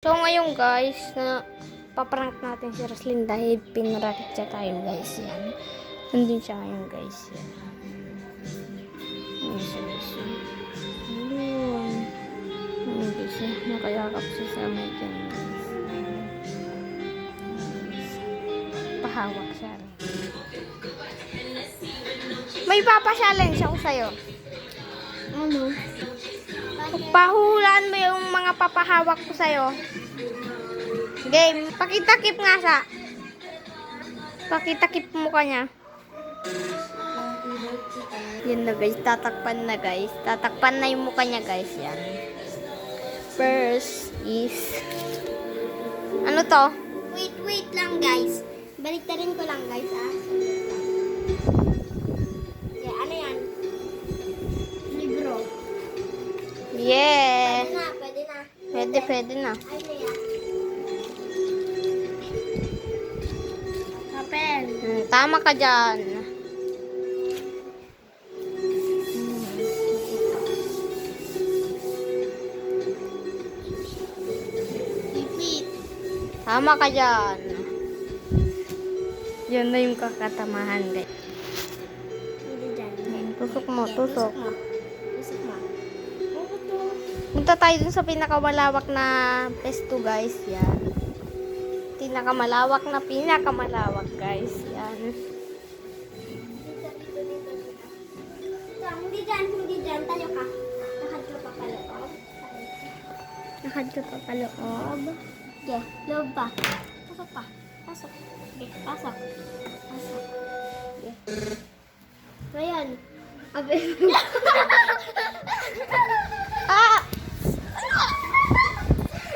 So ngayon guys, na paprank natin si Roslyn dahil pinrakit siya tayo guys. Yan. Nandun siya ngayon guys. Yan. Ayan siya guys. Ayun. Ayan guys. Nakayakap siya sa may dyan guys. Pahawak siya rin. May papasyalan siya ko sa'yo. Ano? Pahulaan mo yung mga papahawak ko sa'yo. Game. Pakitakip nga sa. Pakitakip mo ka niya. Yan na guys. Tatakpan na guys. Tatakpan na yung mukha niya guys. Yan. First is... Ano to? Wait lang guys. Baliktarin ko lang guys ah. Yeah, ano yan? Libro. Yeah. Pwede na. Pwede na. Ay, na yan. Papel. Tama ka dyan. Repeat. Tama ka dyan. Yan na yung kakatamahan guys. Hindi dyan. Tusok mo, tusok. Tusok mo. Punta tayo dun sa pinakamalawak na pesto guys. Yan. Pinakamalawak guys. Yan. Hindi dyan. Tayo ka. Lakad ka pa paloob. Lakad ka pa paloob. Okay, loob pa. Pasok pa. Pasok. Okay, pasok. Pasok. Okay. So, yan. Abi. Ah!